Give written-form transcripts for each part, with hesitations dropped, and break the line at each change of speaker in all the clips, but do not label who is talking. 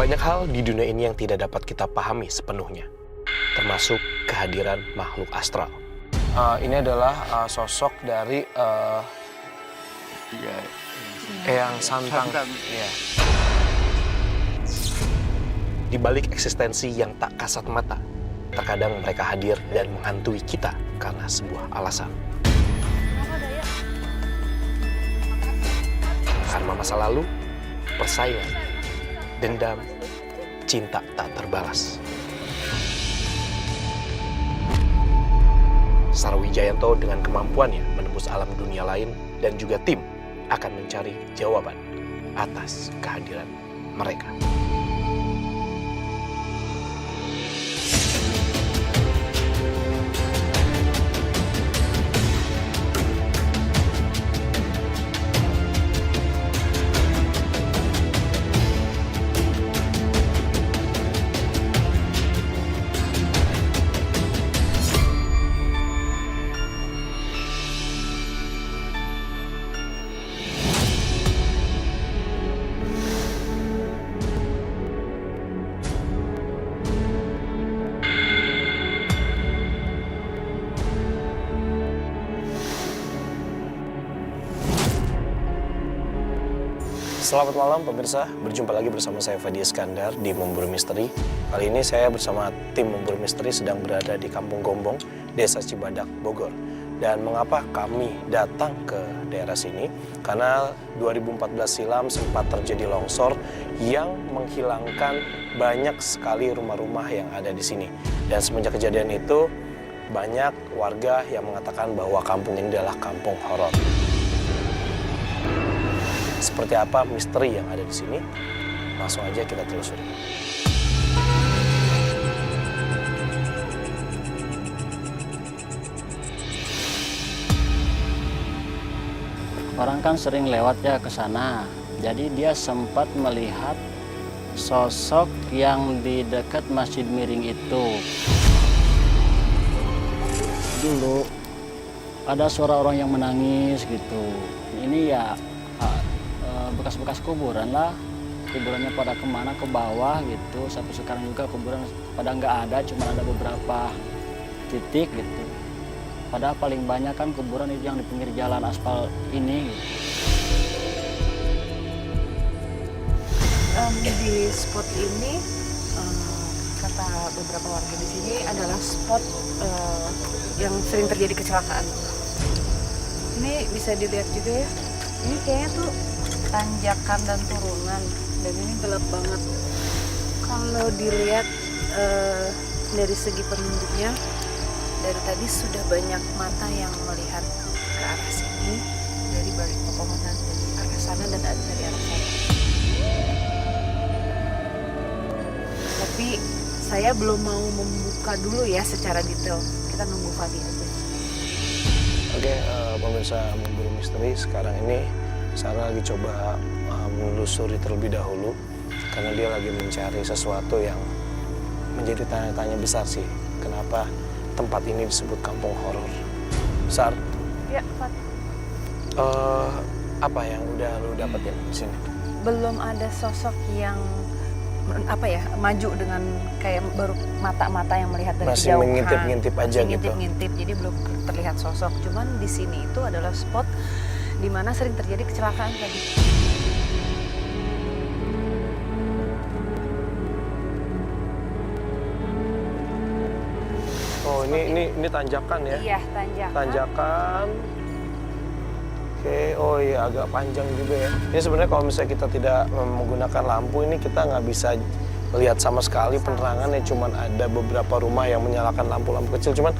Banyak hal di dunia ini yang tidak dapat kita pahami sepenuhnya, termasuk kehadiran makhluk astral. Ini adalah sosok dari Eyang Santang. Ya. Di balik eksistensi yang tak kasat mata, terkadang mereka hadir dan menghantui kita karena sebuah alasan. Karena masa lalu, persaingan, dendam, cinta tak terbalas. Sarwijayanto dengan kemampuannya menembus alam dunia lain dan juga tim akan mencari jawaban atas kehadiran mereka. Selamat malam pemirsa, berjumpa lagi bersama saya Fadi Iskandar di Memburu Misteri. Kali ini saya bersama tim Memburu Misteri sedang berada di Kampung Gombong, Desa Cibadak, Bogor. Dan mengapa kami datang ke daerah sini? Karena 2014 silam sempat terjadi longsor yang menghilangkan banyak sekali rumah-rumah yang ada di sini. Dan semenjak kejadian itu, banyak warga yang mengatakan bahwa kampung ini adalah kampung horor. Seperti apa misteri yang ada di sini? Langsung aja kita telusuri.
Orang kan sering lewat ya ke sana. Jadi dia sempat melihat sosok yang di dekat Masjid Miring itu. Dulu ada suara orang yang menangis gitu. Ini ya bekas-bekas kuburan lah, kuburannya pada kemana, ke bawah gitu. Sampai sekarang juga kuburan pada nggak ada, cuma ada beberapa titik gitu. Padahal paling banyak kan kuburan itu yang di pinggir jalan aspal ini gitu.
Di spot ini, kata beberapa warga di sini adalah spot yang sering terjadi kecelakaan. Ini bisa dilihat juga ya, ini kayaknya tuh tanjakan dan turunan, dan ini gelap banget. Kalau dilihat dari segi penunjuknya, dari tadi sudah banyak mata yang melihat ke arah sini dari balik pepohonan, dari arah sana dan dari arah sana. Tapi saya belum mau membuka dulu ya secara detail. Kita nunggu Fadi aja.
Oke, pemirsa Memburu Misteri, sekarang ini Sarah lagi coba menelusuri terlebih dahulu karena dia lagi mencari sesuatu yang menjadi tanya-tanya besar sih. Kenapa tempat ini disebut kampung horor? Sar?
Ya, Fat.
Apa yang udah lu dapetin di sini?
Belum ada sosok yang maju dengan kayak baru mata-mata yang melihat dari
masih
kejauhan.
mengintip-ngintip aja
masih
gitu.
Ngintip-ngintip, jadi belum terlihat sosok. Cuman di sini itu adalah spot di mana sering terjadi kecelakaan tadi.
Oh, ini tanjakan ya?
Iya, tanjakan.
Tanjakan. Oke, oh iya agak panjang juga ya. Ini sebenarnya kalau misalnya kita tidak menggunakan lampu ini kita nggak bisa lihat sama sekali penerangannya. Cuman ada beberapa rumah yang menyalakan lampu-lampu kecil. Cuman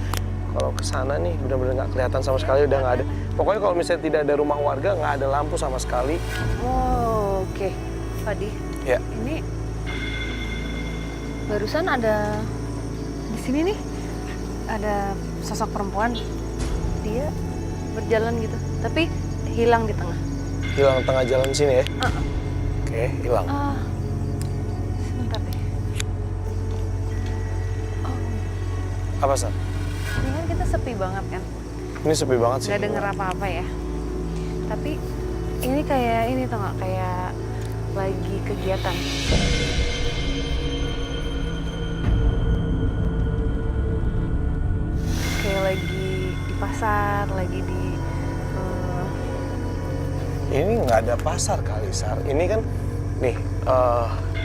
kalau ke sana nih benar-benar nggak kelihatan sama sekali, udah nggak ada. Pokoknya kalau misalnya tidak ada rumah warga, nggak ada lampu sama sekali.
Oh, oke. Fadi.
Ya.
Ini barusan ada di sini nih. Ada sosok perempuan. Dia berjalan gitu. Tapi hilang di tengah.
Hilang tengah jalan sini ya? Oke, hilang.
Sebentar deh. Oh.
Apa, San?
Ini kan kita sepi banget kan?
Ini sepi banget sih.
Gak denger apa-apa ya. Tapi ini kayak ini tau gak? Kayak lagi kegiatan. pasar, lagi di
Ini nggak ada pasar kali, Sar. Ini kan, nih,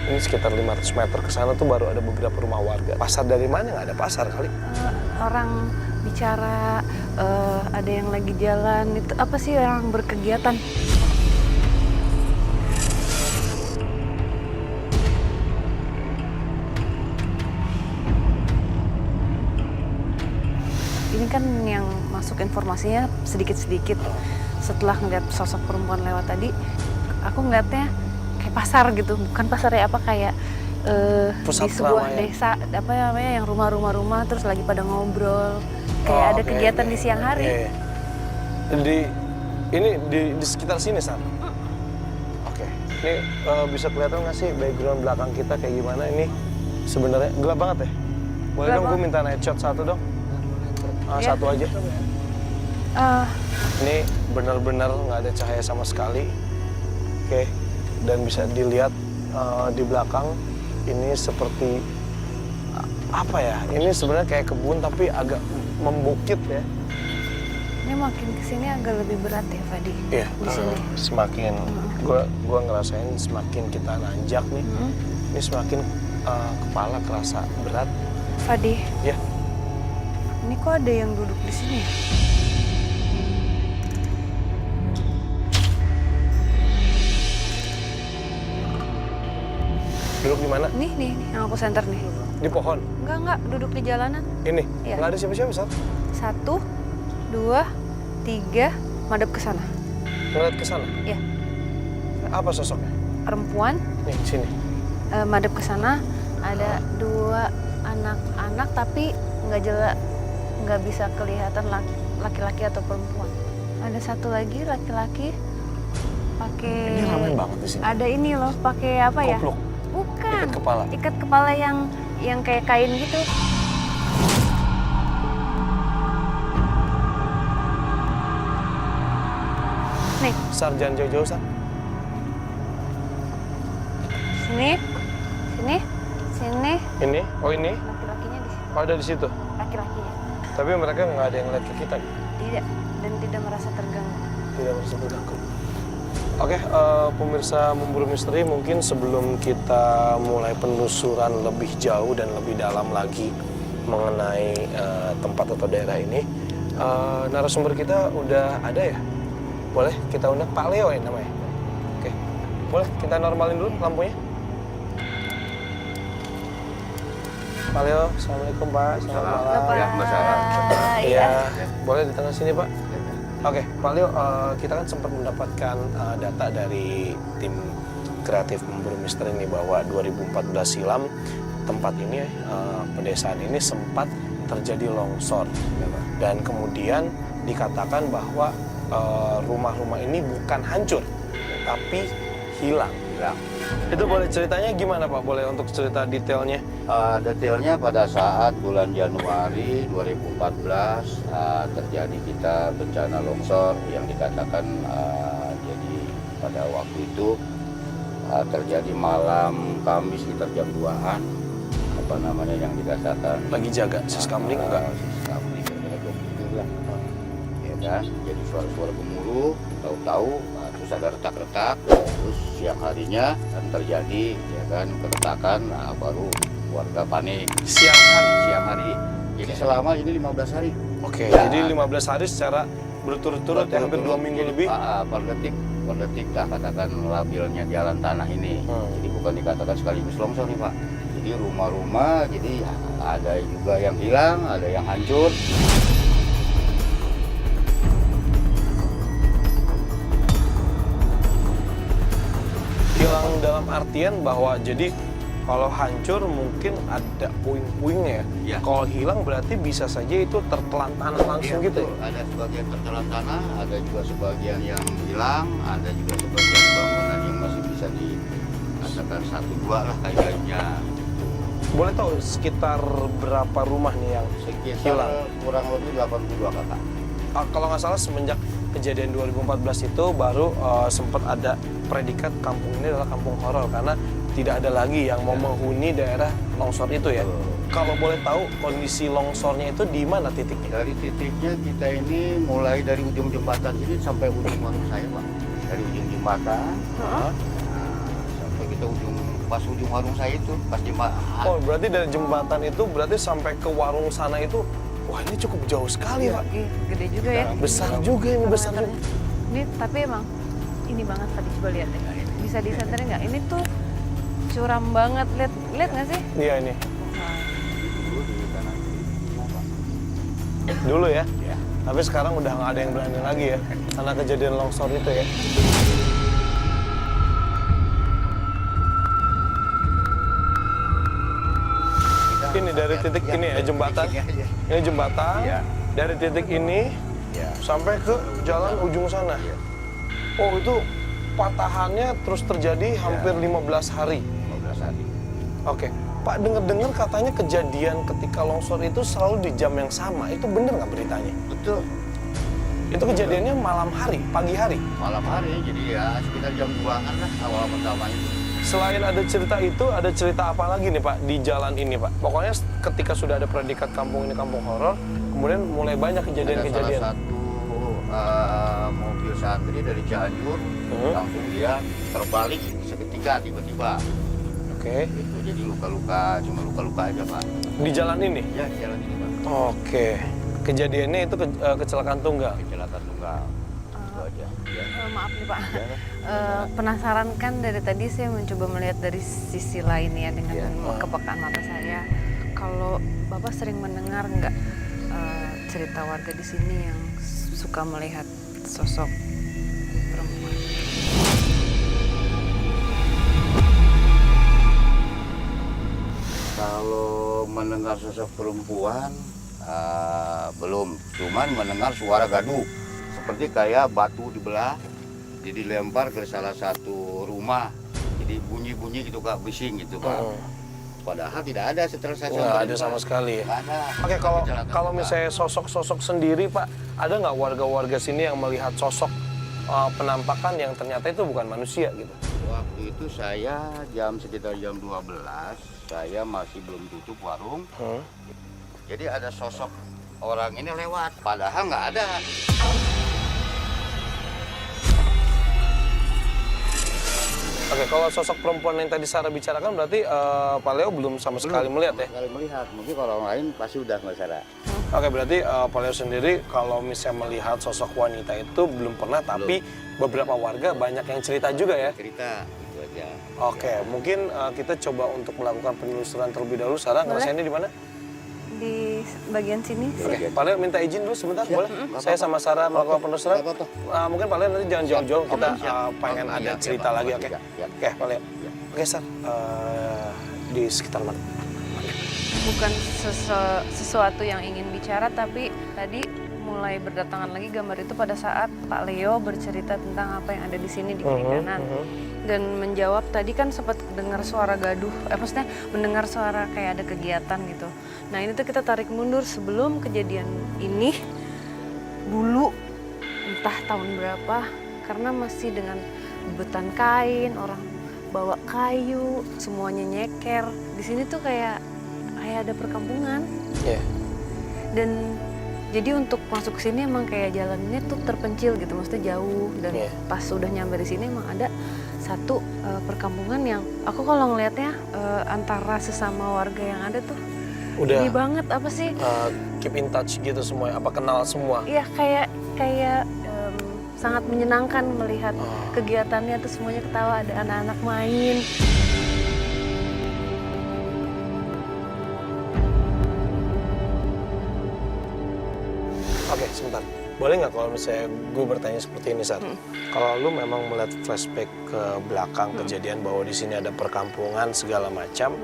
ini sekitar 500 meter ke sana tuh baru ada beberapa rumah warga. Pasar dari mana? Nggak ada pasar kali.
orang bicara, ada yang lagi jalan, itu apa sih, orang berkegiatan. Ini kan yang masuk informasinya sedikit-sedikit. Setelah ngeliat sosok perempuan lewat tadi, aku ngeliatnya kayak pasar gitu, bukan pasar ya, apa kayak
Pusat
di sebuah
keramaian.
desa, apa namanya, yang rumah-rumah terus lagi pada ngobrol, kayak ada
Oke,
kegiatan
oke,
di siang hari.
oke. Di sekitar sini, Sar. Oke. Ini bisa kelihatan nggak sih background belakang kita kayak gimana? Ini sebenarnya gelap banget ya. Boleh
Gelap
dong, gue
banget.
minta night shot satu dong.
Iya.
Satu aja. Ini benar-benar nggak ada cahaya sama sekali. Oke. Dan bisa dilihat di belakang ini seperti apa ya? Ini sebenarnya kayak kebun tapi agak membukit ya.
Ini makin kesini agak lebih berat ya, Fadi.
Iya.
Di sini.
Semakin gua ngerasain semakin kita nanjak nih. Ini semakin kepala kerasa berat.
Fadi,
Ya.
ini kok ada yang duduk di sini ya?
Duduk di mana?
Nih, yang aku center nih.
Di pohon.
Enggak, duduk di jalanan.
Ini.
Iya.
Nggak ada siapa-siapa, Sar.
1, 2, 3, madep ke sana.
Ngeliat ke sana.
Iya.
Apa sosoknya?
Perempuan,
Nih, sini.
madep ke sana. Ada 2 anak-anak tapi nggak jelas, nggak bisa kelihatan laki-laki atau perempuan. Ada satu lagi laki-laki pakai.
Ini ramai banget di sini.
Ada ini loh, pakai apa ya?
Koplok.
Bukan.
Ikat kepala.
Ikat kepala yang kayak kain gitu. Nih,
Sar, jangan jauh-jauh, Sar.
sini, sini, sini.
Ini. Oh, ini.
Laki-lakinya di sini.
Oh, ada di situ.
Laki-lakinya.
Tapi mereka nggak ada yang ngeliat ke kita.
Tidak, dan tidak merasa terganggu.
Tidak merasa terganggu. Oke, pemirsa Memburu Misteri, mungkin sebelum kita mulai penelusuran lebih jauh dan lebih dalam lagi mengenai tempat atau daerah ini, narasumber kita udah ada ya? Boleh kita undang Pak Leo ya namanya? Oke, boleh kita normalin dulu lampunya? Pak Leo, Assalamualaikum Pak, selamat malam.
Bapak.
Ya, Mbak Sarah.
Iya, boleh di tengah sini Pak? Oke, Pak Leo, kita kan sempat mendapatkan data dari tim kreatif Memburu Misteri ini bahwa 2014 silam tempat ini, pedesaan ini sempat terjadi longsor. Dan kemudian dikatakan bahwa rumah-rumah ini bukan hancur, tapi hilang. Itu boleh ceritanya gimana Pak? Boleh untuk cerita detailnya?
Detailnya pada saat bulan Januari 2014 terjadi kita bencana longsor yang dikatakan jadi pada waktu itu terjadi malam Kamis sekitar jam 2-an, apa namanya yang dikatakan
Lagi jaga siskamling enggak?
Siskamling kira-kira 27 lah. Ya kan, jadi suara-suara gemuruh, tahu-tahu terus ada retak-retak, terus siang harinya kan terjadi ya kan keretakan, baru warga panik siang hari. Jadi selama ini 15 hari.
Oke,
Ya.
jadi 15 hari secara berturut-turut ya, hampir 2 minggu
Jadi,
lebih.
per detik lah katakan labilnya jalan tanah ini. Jadi bukan dikatakan sekaligus longsor nih Pak. Jadi rumah-rumah, jadi ada juga yang hilang, ada yang hancur.
Hilang dalam artian bahwa jadi kalau hancur mungkin ada puing-puingnya ya.
Iya.
Kalau hilang berarti bisa saja itu tertelan tanah langsung
Iya,
gitu.
betul. Ada sebagian tertelan tanah, ada juga sebagian yang hilang, ada juga sebagian bangunan yang masih bisa dikatakan 1-2 lah kayaknya.
Boleh tahu sekitar berapa rumah nih yang
Sekitar
hilang?
kurang lebih 82 kakak.
Kalau nggak salah semenjak kejadian 2014 itu baru sempat ada predikat kampung ini adalah kampung horor karena tidak ada lagi yang mau menghuni daerah longsor itu ya. Kalau boleh tahu kondisi longsornya itu di mana titiknya?
Dari titiknya kita ini mulai dari ujung jembatan ini sampai ujung warung saya, Pak. Dari ujung jembatan, sampai kita pas ujung warung saya itu, pas jembatan.
Oh, berarti dari jembatan itu berarti sampai ke warung sana itu, wah ini cukup jauh sekali, Pak.
Iya, gede juga ya.
Besar juga ini, besar juga.
Ini tapi emang ini banget tadi, coba lihat deh. Bisa disenterin nggak? Ini tuh curam banget, lihat nggak sih?
Iya ini.
Nah,
Dulu di kanan kiri, Pak.
Dulu ya.
Ya.
Tapi sekarang udah nggak ada yang berani lagi ya, karena kejadian longsor itu ya. Ini dari titik ini ya, jembatan. Ini jembatan.
Iya.
Dari titik ini
Ya.
sampai ke jalan ujung sana.
Iya.
Oh itu patahannya terus terjadi hampir 15 hari.
15 hari.
Oke, Pak dengar-dengar katanya kejadian ketika longsor itu selalu di jam yang sama. Itu bener nggak beritanya?
Betul.
Itu kejadiannya malam hari, pagi hari.
Malam hari, jadi ya sekitar jam 2-an lah awal pertama itu.
Selain ada cerita itu, ada cerita apa lagi nih Pak di jalan ini Pak? Pokoknya ketika sudah ada predikat kampung ini kampung horor, kemudian mulai banyak
Ada
kejadian-kejadian.
salah satu mobil santri dari Cianjur, langsung dia terbalik seketika tiba-tiba.
Oke.
Itu jadi luka-luka, cuma luka-luka aja Pak.
Di jalan ini?
Ya di jalan ini Pak.
Oke. Kejadiannya itu kecelakaan tunggal.
Kecelakaan tunggal. Itu aja. Ya.
maaf nih Pak.
Ya.
Penasaran kan dari tadi saya mencoba melihat dari sisi lain ya dengan
Iya.
kepekaan mata saya. Kalau Bapak sering mendengar nggak cerita warga di sini yang suka melihat sosok perempuan?
Kalau mendengar sosok perempuan belum, cuman mendengar suara gaduh seperti kayak batu dibelah, jadi dilempar ke salah satu rumah, jadi bunyi-bunyi gitu Kak, bising gitu Kak. Padahal tidak ada setelah saya
Nggak
sampai
ada
di
sama
sana.
sekali ya.
Nggak ada.
Oke,
Kecelakaan
kalau
tunggal.
misalnya sosok-sosok sendiri Pak, ada nggak warga-warga sini yang melihat sosok penampakan yang ternyata itu bukan manusia gitu?
Waktu itu saya sekitar jam 12, saya masih belum tutup warung. Jadi ada sosok orang ini lewat, padahal nggak ada.
Oke, kalau sosok perempuan yang tadi Sarah bicarakan berarti Pak Leo belum sama sekali melihat ya?
Sekali melihat, mungkin kalau orang lain pasti udah nggak sadar.
Oke, berarti Pak Leo sendiri kalau misalnya melihat sosok wanita itu belum pernah, tapi beberapa warga banyak yang cerita juga ya?
Cerita itu aja.
Oke, mungkin kita coba untuk melakukan penelusuran terlebih dahulu. Sarah, ngerasainnya di mana?
Di bagian sini sih.
Oke, Pak Leo minta izin dulu sebentar, boleh? Saya sama Sarah melakukan penelusuran.
Nggak apa-apa.
Mungkin Pak Leo nanti jangan jauh-jauh, kita pengen
Oh,
ada
iya,
cerita
iya,
lagi,
Pak.
oke?
Iya, iya.
Oke, Pak Leo. Oke, Sar, di sekitar mana?
Bukan sesuatu yang ingin bicara, tapi tadi mulai berdatangan lagi gambar itu pada saat Pak Leo bercerita tentang apa yang ada di sini di kiri kanan. Dan menjawab tadi kan sempat dengar suara gaduh, maksudnya mendengar suara kayak ada kegiatan gitu. Nah ini tuh kita tarik mundur sebelum kejadian ini, dulu entah tahun berapa, karena masih dengan bebetan kain, orang bawa kayu, semuanya nyeker. Di sini tuh kayak ada perkampungan.
Iya.
Dan jadi untuk masuk ke sini emang kayak jalannya tuh terpencil gitu, maksudnya jauh. Dan
Iya.
pas udah nyampe di sini emang ada satu perkampungan yang aku kalau ngelihatnya antara sesama warga yang ada tuh
Udah
ini banget apa sih?
keep in touch gitu semua, apa kenal semua?
Iya kayak sangat menyenangkan melihat kegiatannya tuh semuanya ketawa, ada anak-anak main.
Oke, sebentar. Boleh nggak kalau misalnya gue bertanya seperti ini, Sar? Kalau lu memang melihat flashback ke belakang kejadian bahwa di sini ada perkampungan segala macam,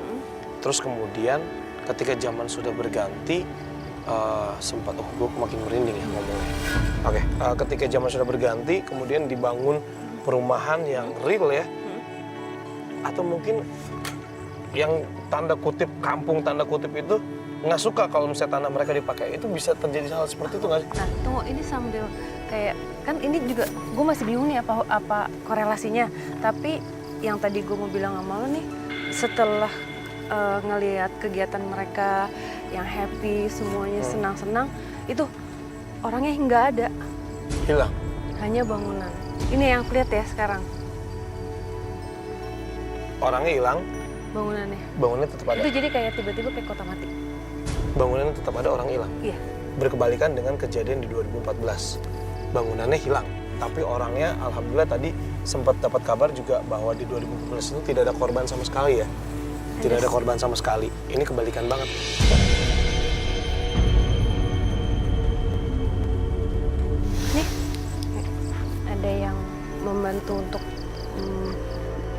terus kemudian ketika zaman sudah berganti, sempat, gue makin merinding ya ngomongnya. Oke, ketika zaman sudah berganti, kemudian dibangun perumahan yang real ya, atau mungkin yang tanda kutip kampung tanda kutip itu nggak suka kalau misalnya tanah mereka dipakai, itu bisa terjadi hal seperti itu nggak sih?
Nah, tunggu, ini sambil kayak kan ini juga gue masih bingung nih apa korelasinya. Tapi yang tadi gue mau bilang sama lo nih, setelah ngelihat kegiatan mereka yang happy, semuanya senang-senang, itu orangnya nggak ada,
Hilang.
hanya bangunan. Ini yang aku lihat ya sekarang,
Orangnya hilang,
bangunannya.
bangunannya tetap ada.
Itu jadi kayak tiba-tiba kayak kota mati.
Bangunannya tetap ada, orang hilang.
Iya.
Berkebalikan dengan kejadian di 2014. Bangunannya hilang, tapi orangnya alhamdulillah tadi sempat dapat kabar juga bahwa di 2014 itu tidak ada korban sama sekali ya. Tidak ada korban sama sekali. Ini kebalikan banget.
Nih, ada yang membantu untuk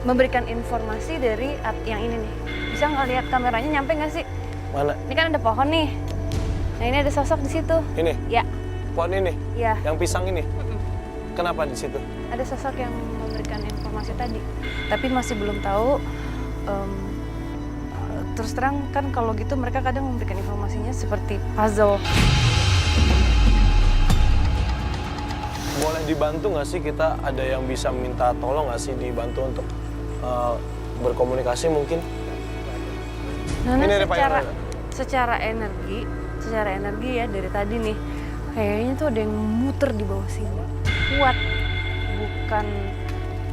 memberikan informasi dari yang ini nih. Bisa nggak lihat kameranya nyampe nggak sih?
Mana?
Ini kan ada pohon nih. Nah ini ada sosok di situ.
Ini?
Ya,
Pohon ini?
ya.
Yang pisang ini? Kenapa di situ?
Ada sosok yang memberikan informasi tadi. Tapi masih belum tahu. Terus terang kan kalau gitu mereka kadang memberikan informasinya seperti puzzle.
Boleh dibantu nggak sih kita, ada yang bisa minta tolong nggak sih dibantu untuk berkomunikasi mungkin?
Nana
Ini ada Pak Yono.
secara energi ya dari tadi nih kayaknya tuh ada yang muter di bawah sini. Kuat. Bukan,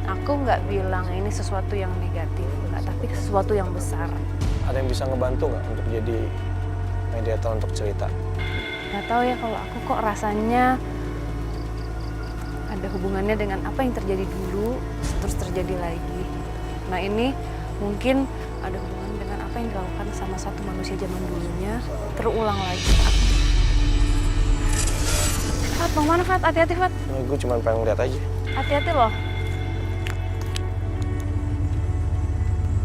aku nggak bilang ini sesuatu yang negatif, nggak, tapi sesuatu yang besar.
Ada yang bisa ngebantu nggak untuk jadi mediator untuk cerita?
Nggak tahu ya kalau aku kok rasanya ada hubungannya dengan apa yang terjadi dulu terus terjadi lagi. Nah ini mungkin ada hubungan dengan apa yang dilakukan sama satu manusia zaman dulunya terulang lagi. Fat, mau mana Fat? Hati-hati Fat.
Nah, gue cuma pengen lihat aja.
Hati-hati loh.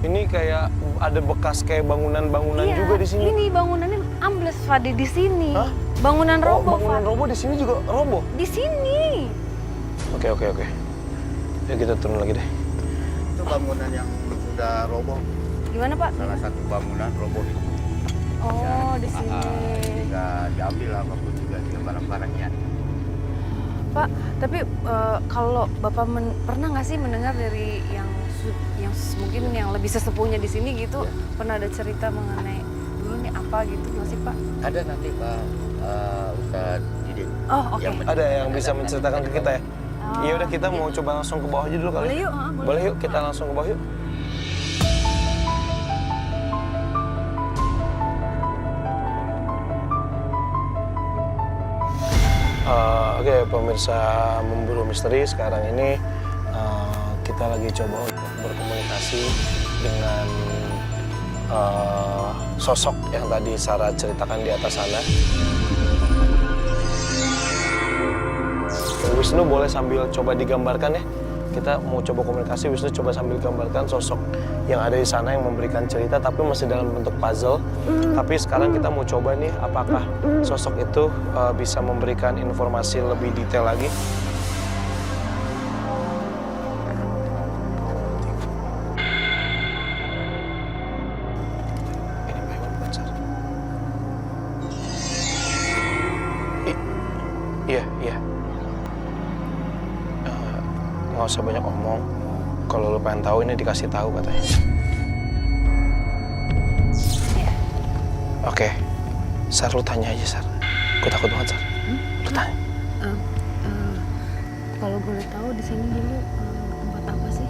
Ini kayak ada bekas kayak bangunan-bangunan
Iya,
juga di sini.
ini bangunannya ambles Fat di sini.
Hah?
Bangunan roboh
bangunan
Fat.
roboh di sini juga roboh.
Di sini.
Oke. Ya kita turun lagi deh.
Itu bangunan yang sudah roboh,
Gimana Pak?
salah satu bangunan roboh itu.
Oh, di sini.
Jika diambil apapun juga dia barang-barangnya.
Pak, tapi kalau Bapak pernah nggak sih mendengar dari yang mungkin yang lebih sesepuhnya di sini gitu, pernah ada cerita mengenai dulu nih apa gitu nggak sih Pak?
Ada nanti Pak Ustadz Didin.
Oh, oke.
Ada yang bisa menceritakan ke kita ya? Iya udah, kita mau coba langsung ke bawah aja dulu kali.
Boleh yuk, boleh.
Boleh yuk, kita langsung ke bawah yuk. Oke, pemirsa Memburu Misteri, sekarang ini kita lagi coba untuk berkomunikasi dengan sosok yang tadi Sarah ceritakan di atas sana. Wisnu boleh sambil coba digambarkan ya. Kita mau coba komunikasi, Wisnu coba sambil gambarkan sosok yang ada di sana yang memberikan cerita tapi masih dalam bentuk puzzle. Tapi sekarang kita mau coba nih apakah sosok itu bisa memberikan informasi lebih detail lagi. Ini Pak Iwan bukan Sarah. Iya. Nggak usah banyak omong. Kalau lo pengen tahu ini dikasih tahu katanya.
Iya.
Oke. Sar, lu tanya aja, Sar. Gue takut banget, Sar. Lu tanya.
Kalau boleh tahu di sini dulu tempat apa sih?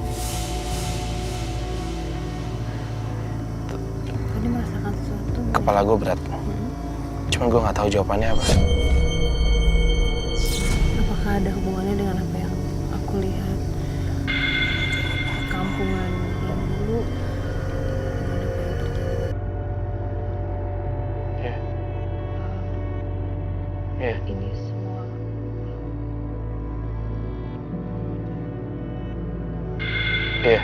Tadi merasakan sesuatu.
Kepala gue berat. Cuman gue nggak tahu jawabannya apa.
Apakah ada hubungannya dengan apa yang aku lihat? Kampungan yang dulu.
Iya. Iya.
Ini semua.
Iya.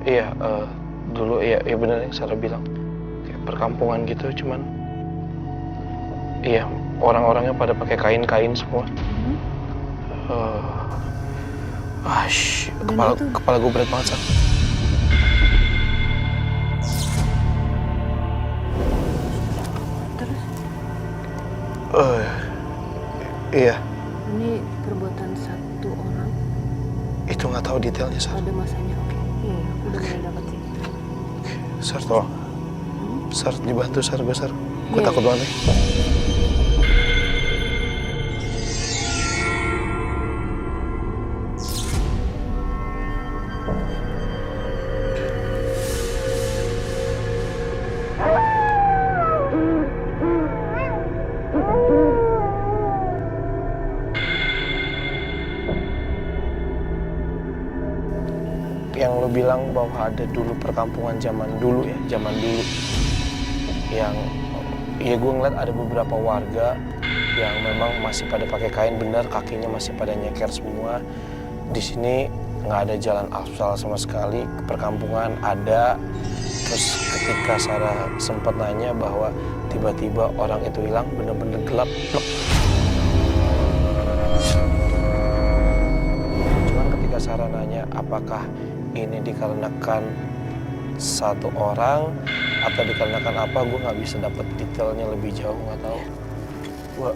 Iya, dulu iya benar yang Sarah bilang. Kayak perkampungan gitu, cuman iya, orang-orangnya pada pakai kain-kain semua. Kepala gue berat banget, Sar.
Terus
Iya,
ini perbuatan satu orang.
itu nggak tahu detailnya. masalahnya, Sar.
Ada masanya, oke. Iya, udah mulai dapat sih.
Sar, tolong. Sar, dibantu, Sar, gue, Sar. Gue
Iya.
takut banget nih. Yang lo bilang bahwa ada dulu perkampungan zaman dulu ya, zaman dulu. Yang ya gue ngeliat ada beberapa warga yang memang masih pada pakai kain, benar kakinya masih pada nyeker semua. Di sini nggak ada jalan aspal sama sekali, perkampungan ada. Terus ketika Sarah sempat nanya bahwa tiba-tiba orang itu hilang, bener-bener gelap, plek. Cuman ketika Sarah nanya apakah ini dikarenakan satu orang atau dikarenakan apa, gue nggak bisa dapat detailnya lebih jauh, nggak tahu. Gue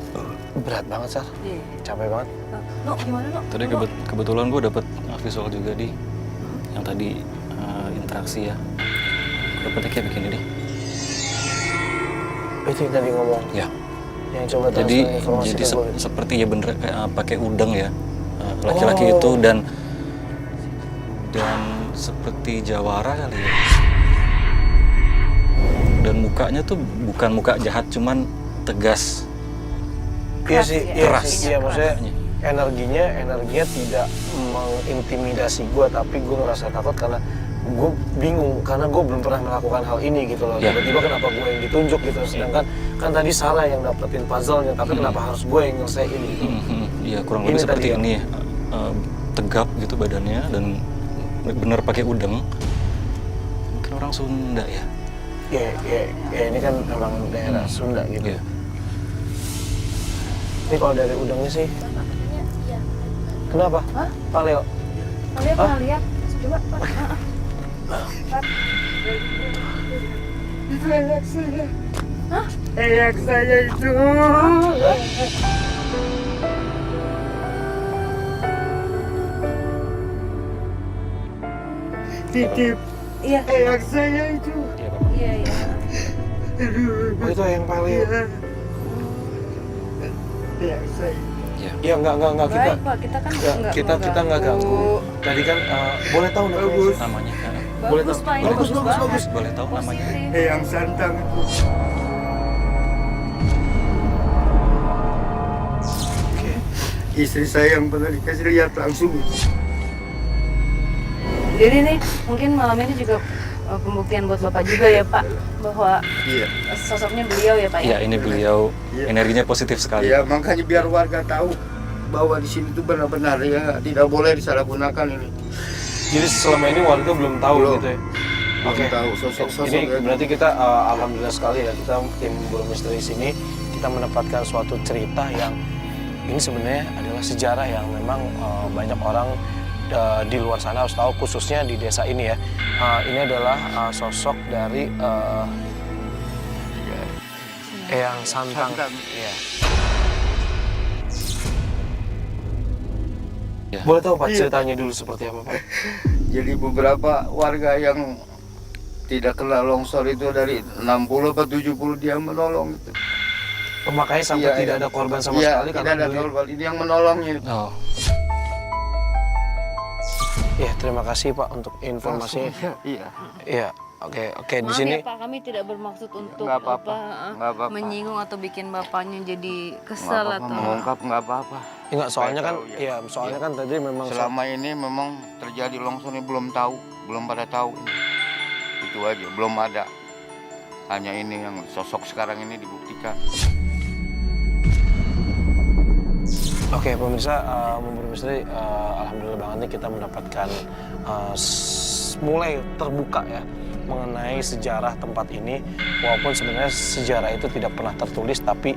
berat banget, Sar.
Iya.
Capek banget.
No, gimana, No?
Tadi kebetulan gue dapet visual juga di yang tadi interaksi ya. Gue dapetnya kayak begini deh.
Itu yang tadi ngomong.
Ya.
Yang coba
Jadi
transfer informasi ke gue.
seperti ya bener kayak pakai udang ya laki-laki itu dan seperti jawara kali ya. Dan mukanya tuh bukan muka jahat, cuman tegas.
Iya sih, iya
Keras.
sih, iya maksudnya energinya tidak mengintimidasi gue, tapi gue ngerasa takut karena gue bingung karena gue belum pernah melakukan hal ini gitu loh.
Ya.
Tiba-tiba kenapa gue yang ditunjuk gitu, sedangkan kan tadi Sarah yang dapetin puzzle-nya, tapi kenapa harus gue yang nyelesain gitu.
Iya kurang
Ini
lebih seperti
tadi ya.
ini ya. Tegap gitu badannya dan bener pakai udeng. Mungkin orang Sunda ya.
Ya ini kan emang daerah Sunda gitu.
Iya.
Ini kalau dari udangnya sih, kenapa?
Hah?
Pak Leo?
Kalian pernah lihat? Coba, Pak. Itu anak saya. Hah? Anak saya itu. Titip. Iya. Anak saya itu.
Iya Pak.
Iya, iya.
Oh itu yang Pak Leo?
Anak saya.
Iya.
Iya enggak kita.
Baik, Pak. Kita kan
Enggak, kita nggak ganggu. Tadi kan boleh tahu namanya?
Namanya
Boleh
Bagus,
tahu.
Pak. Ini
Bagus,
banget.
bagus.
boleh tahu namanya.
Positif.
Yang santang itu.
Oke.
Istri saya yang pernah dikasih lihat langsung.
Jadi nih, mungkin malam ini juga pembuktian buat Bapak juga ya, Pak, bahwa
Iya.
sosoknya beliau ya, Pak
Iya
ya.
ini beliau
Iya.
energinya positif sekali.
Iya, makanya biar warga tahu bahwa di sini tuh benar-benar ya tidak boleh disalahgunakan ini.
Jadi selama ini warga belum tahu
Belum.
gitu ya?
Belum
Oke.
tahu sosok-sosok
Ini
ya.
berarti kita alhamdulillah sekali ya, kita tim Buru Misteri sini kita mendapatkan suatu cerita yang ini sebenarnya adalah sejarah yang memang banyak orang di luar sana harus tahu, khususnya di desa ini ya. Ini adalah sosok dari Eyang Santang.
Santang.
Iya.
Ya.
Boleh tahu Pak
Iya.
ceritanya dulu seperti apa Pak?
Jadi beberapa warga yang tidak kena longsor itu dari 60 atau 70 dia menolong itu.
Makanya sampai
Iya,
tidak
iya.
ada korban sama
Iya,
sekali
tidak
karena
ada
beliau-
korban. Ini yang menolongnya.
Oh,
Ya, terima kasih Pak untuk informasinya.
Iya.
Iya, oke di
Maaf
sini.
ya, Pak, kami tidak bermaksud untuk
Nggak apa-apa. Nggak apa-apa.
menyinggung atau bikin bapaknya jadi kesal
Nggak apa-apa,
atau
mengungkap nggak apa-apa.
Enggak, soalnya kan,
Tahu, ya.
iya, soalnya kan tadi memang
Selama ini memang terjadi longsor ini belum tahu, belum pada tahu. Itu aja, belum ada. Hanya ini yang sosok sekarang ini dibuktikan.
Oke, pemirsa, Memburu Misteri, alhamdulillah banget nih kita mendapatkan mulai terbuka ya mengenai sejarah tempat ini. Walaupun sebenarnya sejarah itu tidak pernah tertulis, tapi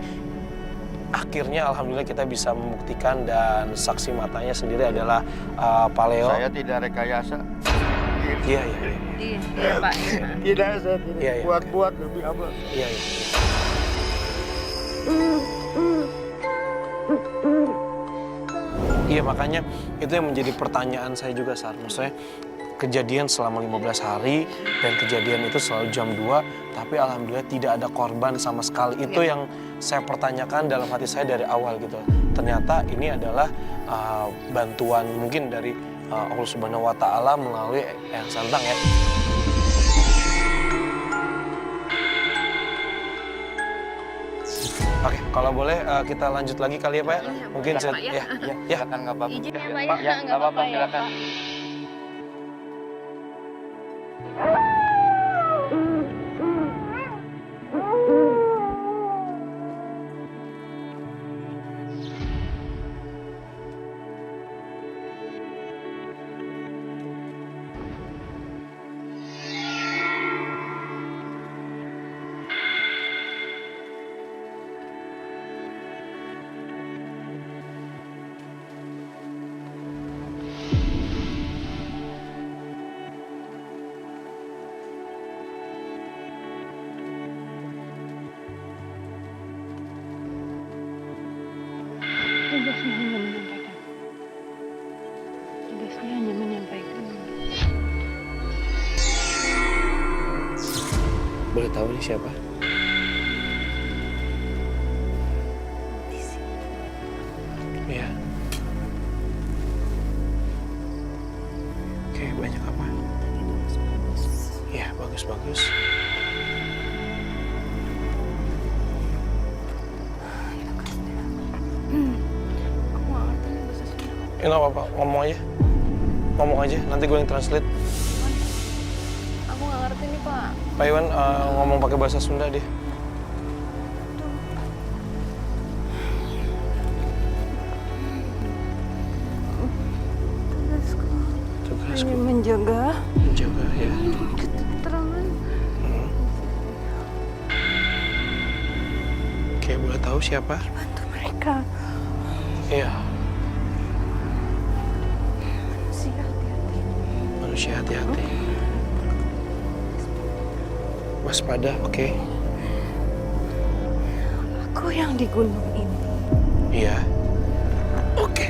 akhirnya alhamdulillah kita bisa membuktikan dan saksi matanya sendiri adalah Pak Leo.
Saya tidak rekayasa.
Iya.
iya Pak ya.
Tidak, saya tidak
Iya, iya.
buat-buat lebih apa.
Iya. Iya, makanya itu yang menjadi pertanyaan saya juga, Sar. Maksudnya kejadian selama 15 hari dan kejadian itu selalu jam 2, tapi alhamdulillah tidak ada korban sama sekali. Itu yang saya pertanyakan dalam hati saya dari awal gitu. Ternyata ini adalah bantuan mungkin dari Allah Subhanahu wa Ta'ala melalui Eyang Santang ya. Oke, kalau boleh kita lanjut lagi kali ya Pak ya. Mungkin saya ya.
Silakan, nggak apa-apa.
Izin ya Pak
Pak, ya, nggak apa-apa,
ya,
silakan.
Pak.
Tugasnya hanya menyampaikan. Tugasnya hanya menyampaikan.
Boleh tahu nih siapa? Iya. Oke, banyak apa? Iya, bagus-bagus.
Aku nggak ngerti nih bahasa Sunda.
Ya nggak apa-apa, ngomong aja. Ngomong aja, nanti gue yang translate.
Aku nggak ngerti nih Pak.
Pak Iwan ngomong pakai bahasa Sunda dia.
Tugasku
Tugasku
hanya menjaga
menjaga ya.
ketentraman.
Oke, boleh tahu siapa?
Bantu mereka.
Iya,
Manusia hati-hati.
manusia hati-hati. Waspada, oke.
Aku yang di gunung ini.
Iya. Oke.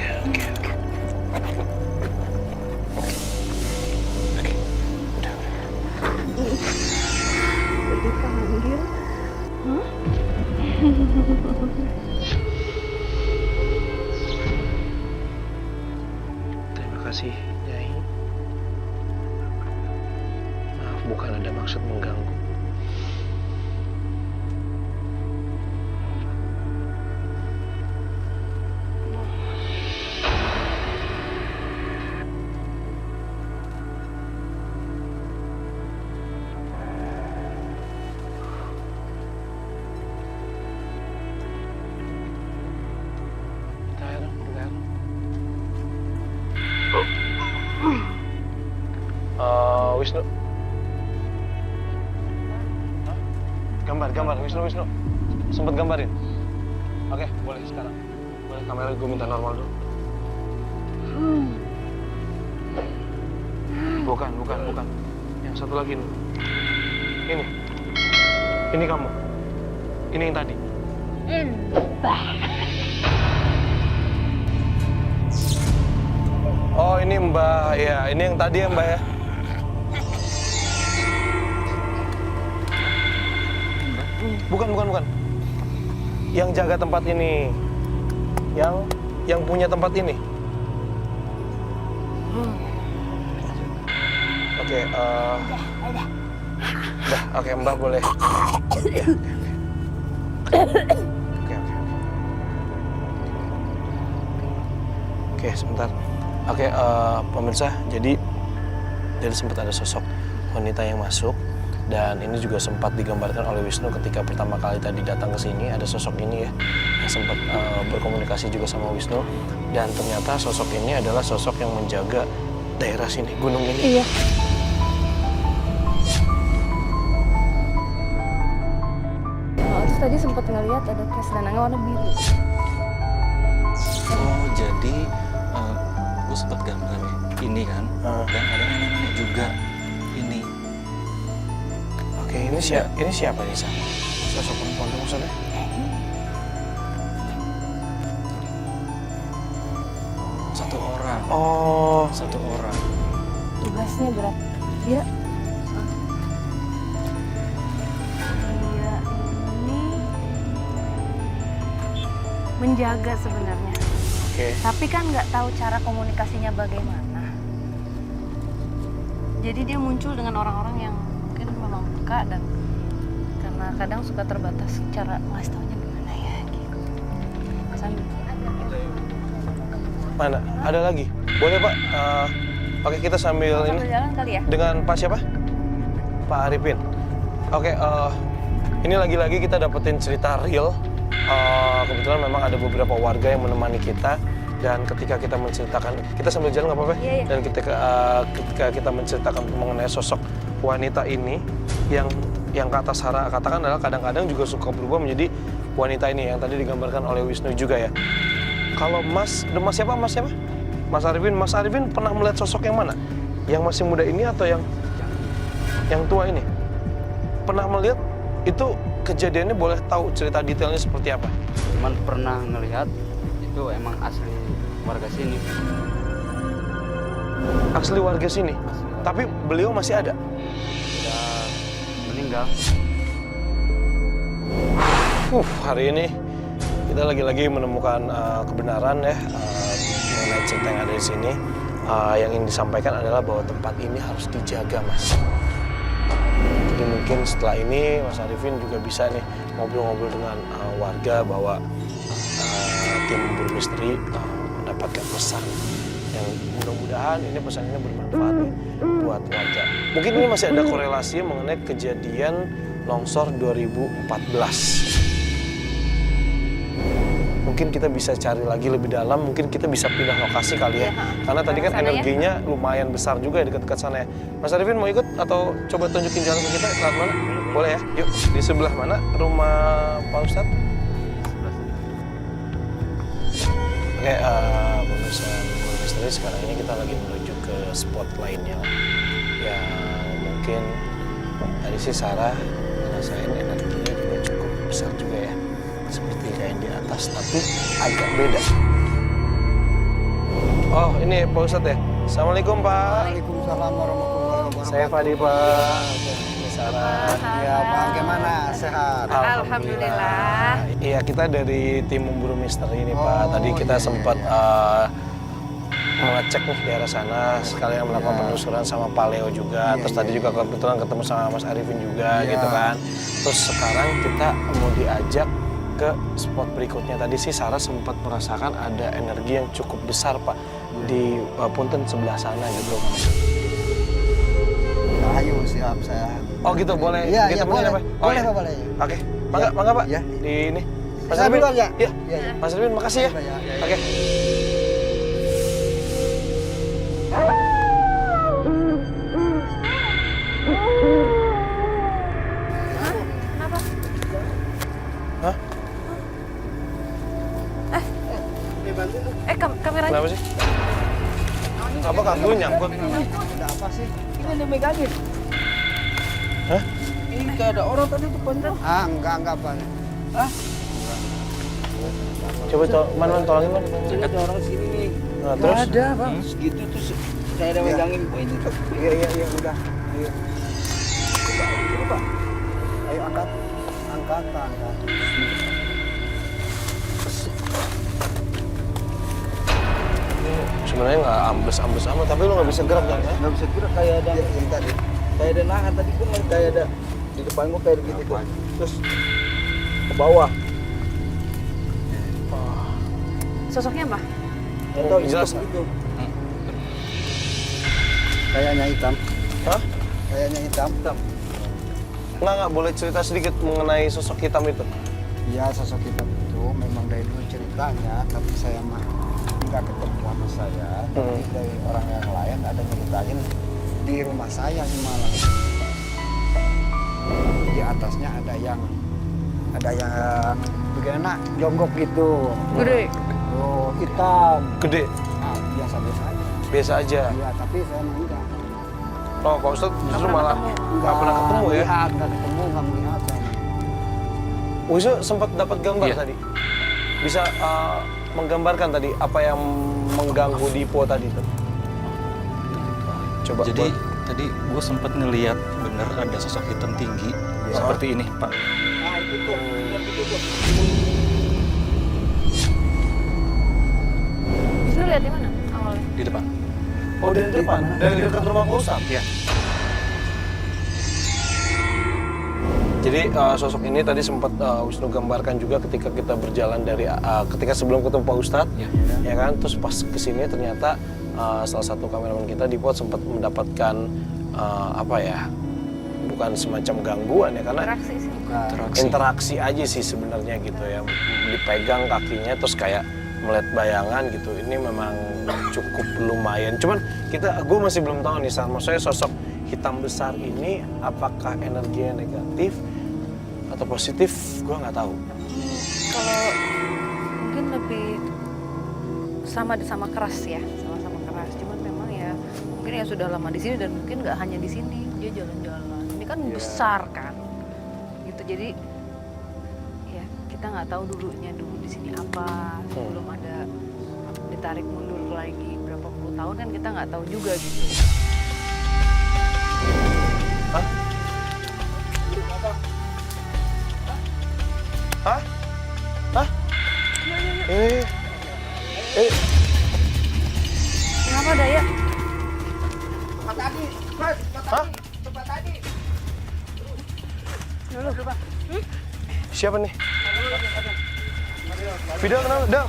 Oke, udah.
Dipanggil.
Terima kasih, Nyai. Maaf, bukan ada maksud mengganggu. Wisnu. Gambar, Wisnu. Sempet gambarin? Oke, boleh sekarang. Boleh kamera gue minta normal dulu. Bukan. Yang satu lagi nih. Ini kamu. Ini yang tadi. Oh, ini Mbak. Ya, ini yang tadi ya Mbak ya. Bukan. Yang jaga tempat ini. Yang punya tempat ini. Oke, udah. Oke, Mbak boleh. Ya. Oke. Oke, sebentar. Oke, pemirsa, jadi sempat ada sosok wanita yang masuk. Dan ini juga sempat digambarkan oleh Wisnu ketika pertama kali tadi datang ke sini. Ada sosok ini ya, yang sempat berkomunikasi juga sama Wisnu. Dan ternyata sosok ini adalah sosok yang menjaga daerah sini, gunung ini.
Iya. Terus tadi sempat ngeliat ada kayak selendangnya warna biru.
Oh, jadi gue sempat gambar ini kan, dan ada nenek-nenek juga ini.
Oke, ini siapa nih, Sa? Sosok perempuan itu maksudnya? Oh,
Satu orang.
Tugasnya berat. Dia dia ini menjaga sebenarnya.
oke.
Tapi kan nggak tahu cara komunikasinya bagaimana. Jadi dia muncul dengan orang-orang yang mungkin memang peka dan karena kadang suka terbatas cara ngasih taunya gimana ya gitu. Sambil
Mana? Ada lagi? Boleh Pak? Oke, kita sambil ini.
jalan kali ya.
Dengan Pak siapa? Pak Arifin. Oke, ini lagi-lagi kita dapetin cerita real. Kebetulan memang ada beberapa warga yang menemani kita dan ketika kita menceritakan, kita sambil jalan nggak apa-apa?
Iya, iya.
Dan ketika kita menceritakan mengenai sosok wanita ini yang kata Sarah katakan adalah kadang-kadang juga suka berubah menjadi wanita ini yang tadi digambarkan oleh Wisnu juga ya. Kalau Mas siapa? Mas Arifin pernah melihat sosok yang mana? Yang masih muda ini atau yang tua ini? Pernah melihat itu kejadiannya, boleh tahu cerita detailnya seperti apa?
Cuman pernah ngelihat itu emang asli warga sini.
Asli warga sini. Tapi beliau masih ada.
Udah meninggal.
Hari ini kita lagi-lagi menemukan kebenaran ya mengenai cerita yang ada di sini. Yang ingin disampaikan adalah bahwa tempat ini harus dijaga, Mas. Jadi mungkin setelah ini Mas Arifin juga bisa nih ngobrol-ngobrol dengan warga bahwa tim Memburu Misteri mendapatkan pesan yang mudah-mudahan ini pesan ini bermanfaat nih buat warga. Mungkin ini masih ada korelasi mengenai kejadian longsor 2014. Mungkin kita bisa cari lagi lebih dalam, mungkin kita bisa pindah lokasi kali ya. Karena tadi kan energinya lumayan besar juga ya dekat-dekat sana ya. Mas Arifin mau ikut atau coba tunjukin jalan ke kita lewat mana? Boleh ya? Yuk, di sebelah mana rumah Pak Ustadz? Oke, pemirsa Memburu Misteri, sekarang ini kita lagi menuju ke spot lainnya yang mungkin tadi sih Sarah ngerasain energinya juga cukup besar juga ya, seperti kayak di atas, tapi agak beda. Oh, ini Pak Ustadz ya? Assalamualaikum Pak.
Waalaikumsalam warahmatullahi wabarakatuh.
Saya Fadi Pak. Ini Sarah.
Ya Pak, gimana? Sehat?
Alhamdulillah.
Iya, kita dari tim Memburu Misteri ini Pak.
Oh,
Tadi kita
iya,
sempat
iya.
mengecek nih daerah sana, sekalian melakukan
Iya.
penelusuran sama Pak Leo juga.
Iya,
Terus tadi
iya.
juga kebetulan ketemu sama Mas Arifin juga
Iya.
gitu kan. Terus sekarang kita mau diajak ke spot berikutnya. Tadi sih Sarah sempat merasakan ada energi yang cukup besar Pak di punten sebelah sana gitu.
Ayo, siap saya.
Oh gitu, boleh
Iya, iya,
ditemenin
boleh.
ya, Pak? Oh,
Boleh,
iya.
Pak, boleh.
Oke, mangga Pak.
Iya.
Di ini. Mas
Saya
Arifin.
duluan ya?
Iya.
Iya, iya.
Mas Arifin, makasih ya.
Iya, iya.
Oke. Hah?
Kameranya.
Kenapa sih? Apa kabel nyangkut?
Ada apa sih? Ini dimegangin.
Hah?
Ini kayak ada orang tadi tuh panjang. Ah, enggak, Pak.
Coba man tolongin man.
Ada orang sini nih.
Nah, terus?
Ada, Bang. Segitu tuh saya ada megangin ini tuh. Iya, udah. Ayo. Coba, Pak. Ayo angkat. Angkat.
Sebenarnya nggak ambles amat, tapi lu nggak bisa gerak kan? Ya?
Nggak bisa gerak kayak ada yang tadi. Kayak ada nahan tadi pun kayak ada di depan gua kayak gitu tuh. Terus ke bawah.
Sosoknya apa?
Atau
jelas,
gitu. Kayaknya hitam.
Hah?
Kayaknya hitam.
Nggak boleh cerita sedikit mengenai sosok hitam itu.
Iya, sosok hitam itu memang dari dulu ceritanya, tapi saya mah nggak ketemu sama saya. Tapi dari orang yang lain ada nyeritain di rumah saya di Malang. Di atasnya ada yang bagaimana jongkok gitu.
Gede.
Oh, hitam.
Gede,
Nah, biasa-biasa aja.
biasa aja.
Iya, tapi saya mah enggak.
Oh, Pak Ustadz justru malah nggak pernah ketemu ya?
Nggak ketemu, nggak melihat.
Wisnu sempat dapat gambar
Iya.
tadi. Bisa menggambarkan tadi apa yang mengganggu Dipo tadi tuh. Coba.
Jadi tadi gue sempat ngeliat bener ada sosok hitam tinggi seperti ini, Pak.
Nah itu tuh, lihat itu tuh.
Bisa lihat di mana awalnya?
Di depan.
Oh, dari depan, dari dekat rumah Pak Ustadz.
Iya.
Jadi sosok ini tadi sempat Wisnu gambarkan juga ketika kita berjalan dari ketika sebelum ketemu Pak Ustadz, ya kan, terus pas kesini ternyata salah satu kameramen kita di pot sempat mendapatkan apa ya, bukan semacam gangguan ya, karena
Interaksi sih.
interaksi aja sih sebenarnya gitu ya, dipegang kakinya terus kayak melihat bayangan gitu. Ini memang cukup lumayan. Cuman gue masih belum tahu nih, maksudnya sosok hitam besar ini apakah energinya negatif atau positif, gue nggak tahu.
Kalau mungkin lebih sama keras ya, sama-sama keras. Cuman memang ya mungkin ya sudah lama di sini dan mungkin nggak hanya di sini, dia jalan-jalan. Ini kan besar kan, gitu. Jadi ya kita nggak tahu dulu di sini apa, sebelum ada ditarik mundur lagi berapa puluh tahun kan kita nggak tahu juga gitu.
Hah? Hah? Hah?
Kenapa Daya?
Tempat tadi, Mas, tempat tadi.
Dulu.
Siapa nih? Fidel kenapa? Del?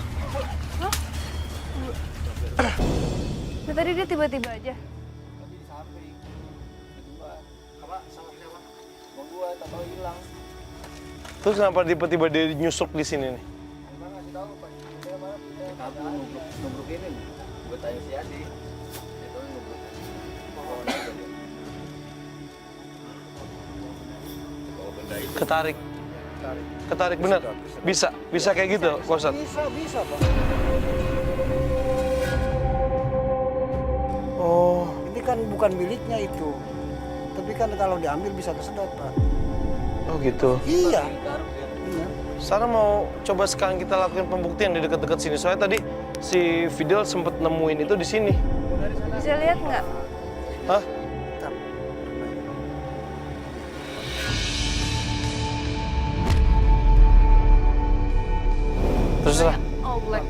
Nah, tadi dia tiba-tiba aja.
Terus kenapa tiba-tiba dia nyusup di sini nih? Ketarik bener? Bisa kayak gitu, Pak Ustadz?
Bisa, Pak.
Oh,
Ini kan bukan miliknya itu. Tapi kan kalau diambil bisa kesedot, Pak.
oh gitu.
Iya. Iya.
Sarah mau coba sekarang kita lakukan pembuktian di dekat-dekat sini. Soalnya tadi si Fidel sempat nemuin itu di sini.
Bisa lihat nggak?
Hah? Terserah.
All black.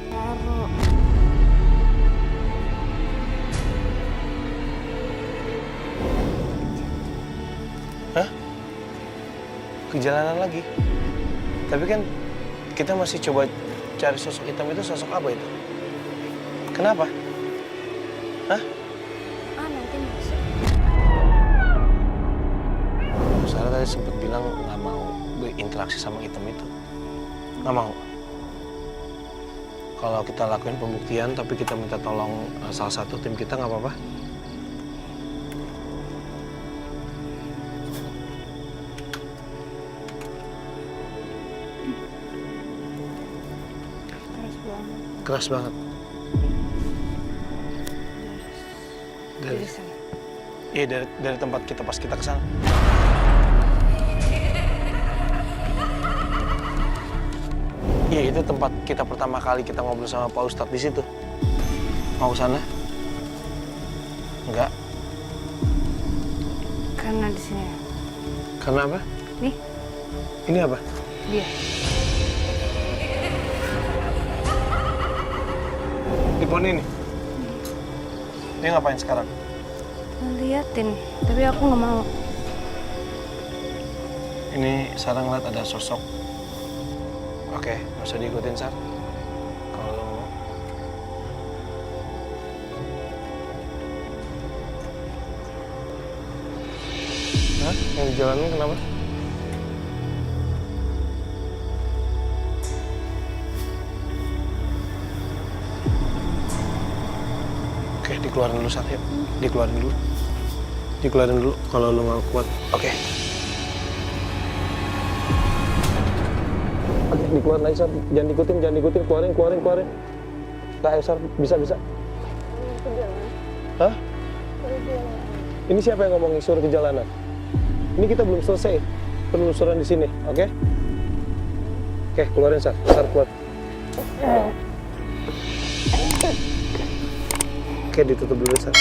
Baru.
Hah? Kejalanan lagi. Tapi kan kita masih coba cari sosok hitam itu, sosok apa itu? Kenapa? Hah?
Nanti masuk.
Sarah tadi sempat bilang nggak mau berinteraksi sama hitam itu. Nggak mau. Kalau kita lakuin pembuktian, tapi kita minta tolong salah satu tim kita, nggak apa-apa? Keras banget.
Dari sana.
Iya, dari tempat kita pas kita kesana. Iya, itu tempat kita pertama kali kita ngobrol sama Pak Ustadz di situ. Mau ke sana? Enggak.
Karena di sini.
Karena apa?
Nih,
Ini apa?
dia.
Di pohon ini? Dia ngapain sekarang?
Ngeliatin, tapi aku nggak mau.
Ini Sarah ngeliat ada sosok. Oke, nggak usah diikutin, Sar. Kalau lo mau. Hah? Yang di jalanan kenapa? Oke, dikeluarin dulu, Sar. Yuk. Dikeluarin dulu. Dikeluarin dulu kalau lo nggak kuat. Oke. Oke, dikeluarin lagi, Sar. Jangan diikutin, keluarin. Nggak, Sar, bisa. Hah? Ini siapa yang ngomong suruh ke jalanan? Ini kita belum selesai penelusuran di sini, oke? Oke, keluarin, Sar. Sar, keluar. Oke, ditutup dulu, Sar.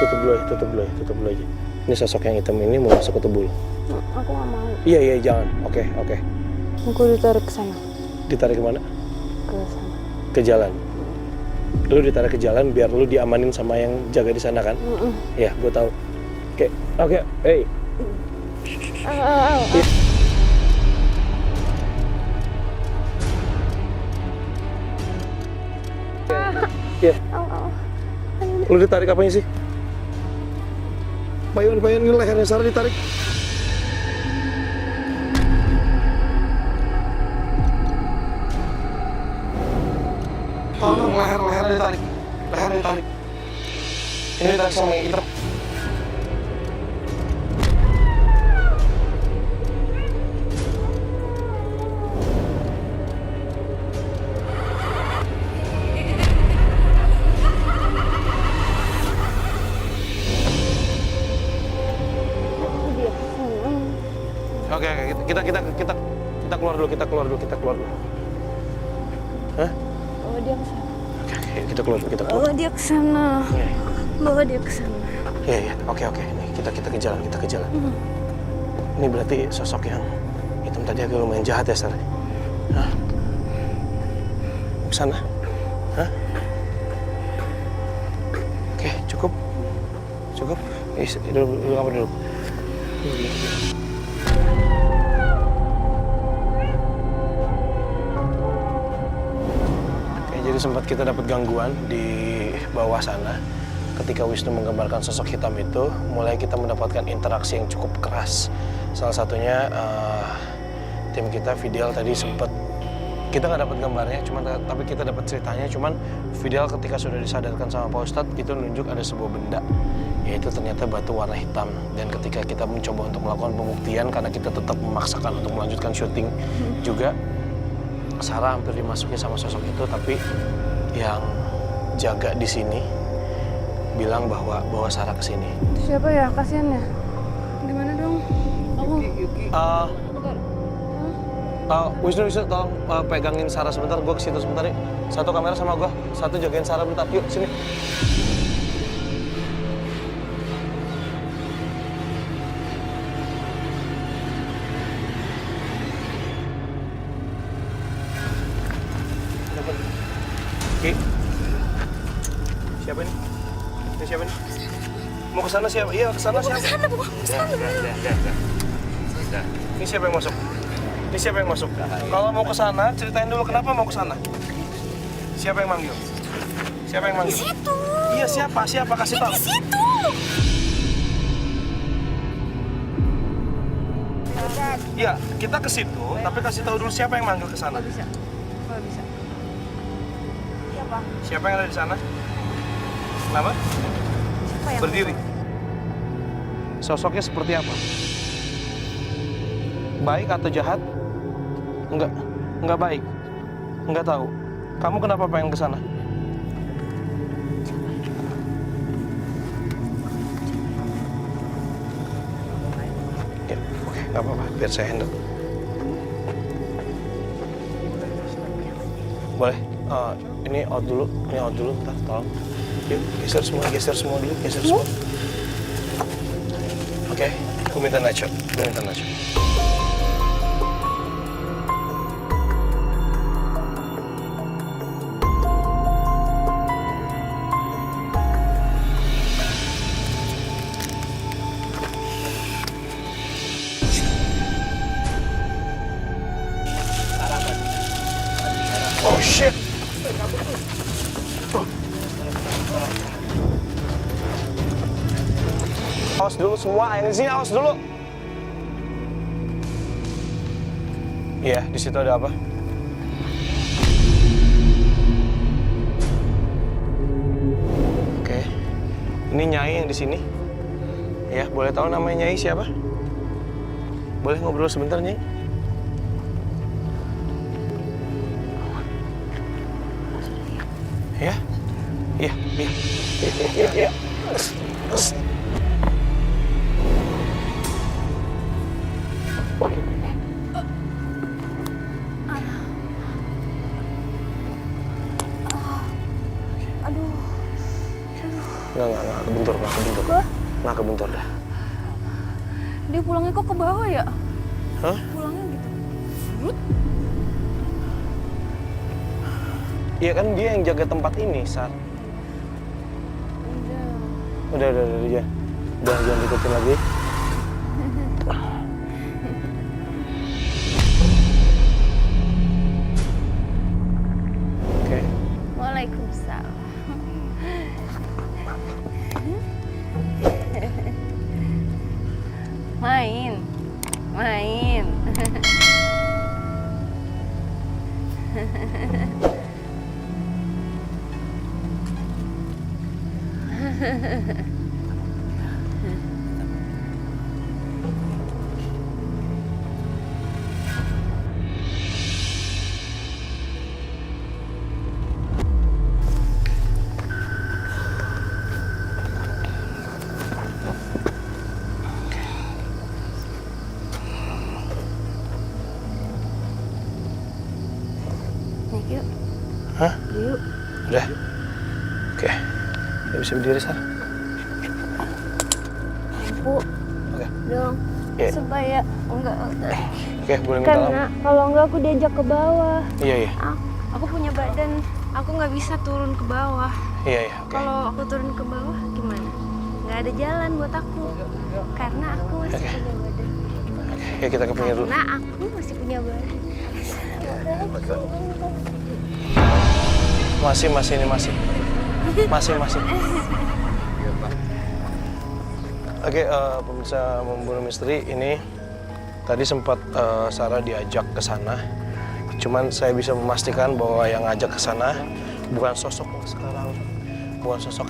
Tutup dulu aja. Ini sosok yang hitam ini mau masuk ke tubuh lo.
Aku nggak mau.
Iya, jangan. Oke.
Aku ditarik ke sana.
Ditarik kemana?
Ke sana.
Ke jalan. Lu ditarik ke jalan biar lu diamanin sama yang jaga di sana kan? Ya, gue tahu. Oke, hey. Iya. Lu ditarik apanya sih? Bayon ini lehernya Sarah ditarik. Tolong lehernya ditarik. Ini ditarik sama yang hitam. Oke, kita keluar dulu. Hah?
Bawa dia ke sana.
Oke, kita keluar.
Bawa dia ke sana.
Iya.
Bawa dia ke sana.
Iya. Oke. Nih, kita ke jalan. Ini berarti sosok yang hitam tadi agak lumayan jahat ya, Sar? Hah? Ke sana? Hah? Oke, cukup. Dulu apa dulu? Jadi sempat kita dapat gangguan di bawah sana. Ketika Wisnu menggambarkan sosok hitam itu, mulai kita mendapatkan interaksi yang cukup keras. Salah satunya tim kita, Fidel tadi sempat, kita nggak dapat gambarnya, tapi kita dapat ceritanya. Cuman Fidel ketika sudah disadarkan sama Pak Ustadz, itu nunjuk ada sebuah benda, yaitu ternyata batu warna hitam. Dan ketika kita mencoba untuk melakukan pembuktian, karena kita tetap memaksakan untuk melanjutkan syuting juga, Sarah hampir dimasuki sama sosok itu, tapi yang jaga di sini bilang bawa Sarah ke sini.
Siapa ya? Kasian ya. Gimana dong? Aku.
Wisnu tolong pegangin Sarah sebentar, gue ke situ sebentar ya. Satu kamera sama gue, satu jagain Sarah bentar. Yuk sini. Oke. Siapa ini? Ini siapa ini? Mau ke sana siapa? Iya, ke sana siapa? Ke sana. Ini siapa yang masuk? Kalau mau ke sana, ceritain dulu kenapa mau ke sana. Siapa yang manggil? Di situ. Iya, siapa? Kasih tahu. Di situ. Iya, kita ke situ, tapi kasih tahu dulu siapa yang manggil ke sana.
Nggak bisa.
Siapa yang ada di sana? Kenapa? Berdiri. Sosoknya seperti apa? Baik atau jahat? Enggak baik. Enggak tahu. Kamu kenapa pengen ke sana? Ya, oke, nggak apa-apa. Biar saya handle. Boleh. Ini out dulu, bentar, tolong. Yuk, geser semua dulu. Oke, aku minta nacho. Oh shit! Awas dulu semua, yang di sini awas dulu. Iya, di situ ada apa? Oke. Ini Nyai yang di sini. Ya, boleh tahu namanya Nyai siapa? Boleh ngobrol sebentar, Nyai? Ya? Iya. Nah, kebentur dah.
Dia pulangnya kok ke bawah ya?
Hah?
Pulangnya gitu.
Iya kan dia yang jaga tempat ini, Sar. Udah, ya. Udah, jangan diikutin lagi. Oke.
Waalaikumsalam. Main. Nih, yuk.
Hah?
Yuk.
Udah. Oke. Udah bisa berdiri, Sar.
Bu,
Oke.
dong.
Iya.
Supaya enggak.
Oke, boleh minta
Karena kalau enggak aku diajak ke bawah.
Iya.
Aku punya badan, aku nggak bisa turun ke bawah.
Iya. Oke.
Kalau aku turun ke bawah gimana? Nggak ada jalan buat aku. Karena aku masih punya badan.
Ya, kita ke pinggir dulu.
Karena aku masih punya badan.
Masih. Oke, pemirsa Memburu Misteri, ini tadi sempat Sarah diajak ke sana. Cuman saya bisa memastikan bahwa yang ngajak ke sana bukan sosok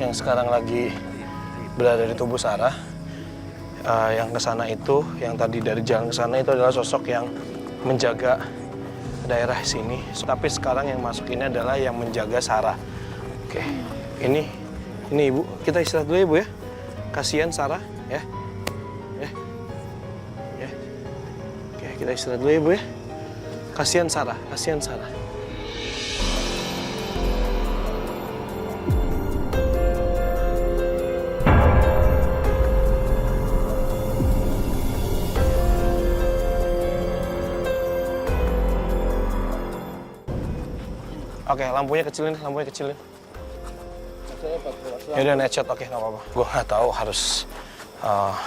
yang sekarang lagi berada di tubuh Sarah. Yang ke sana itu, yang tadi dari jalan ke sana itu adalah sosok yang menjaga daerah sini. Tapi sekarang yang masuk ini adalah yang menjaga Sarah. Oke, ini Ibu, kita istirahat dulu ya Bu ya. Kasihan Sarah ya. Oke, kita istirahat dulu ya Bu ya. Kasihan Sarah. Oke, lampunya kecilin. Ya udah night shot, oke, nggak apa-apa. Gue nggak tahu harus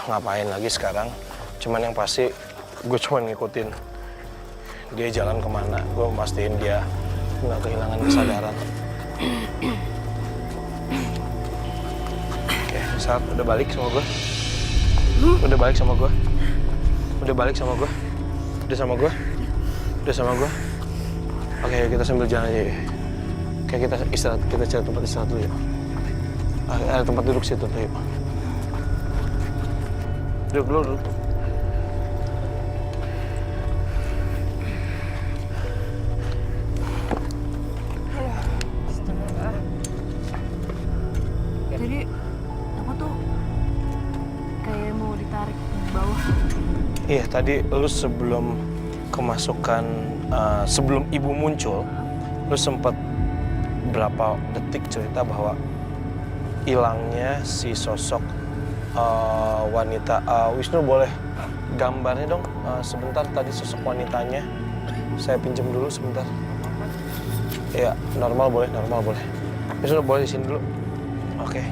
ngapain lagi sekarang. Cuman yang pasti gue cuma ngikutin dia jalan kemana. Gue mastiin dia nggak kehilangan kesadaran. Oke, saat udah balik sama gue. Udah sama gue. Oke, kita sambil jalan aja ya. Oke, kita istirahat, kita cari tempat istirahat dulu ya. Ada tempat duduk situ tuh, yuk. Duduk.
Jadi aku tuh kayak mau ditarik ke bawah.
Iya, tadi lu sebelum kemasukan, sebelum ibu muncul, lu sempat berapa detik cerita bahwa hilangnya si sosok wanita. Wisnu, boleh gambarnya dong sebentar, tadi sosok wanitanya. Saya pinjam dulu sebentar. Iya, normal boleh. Wisnu boleh di sini dulu. Oke,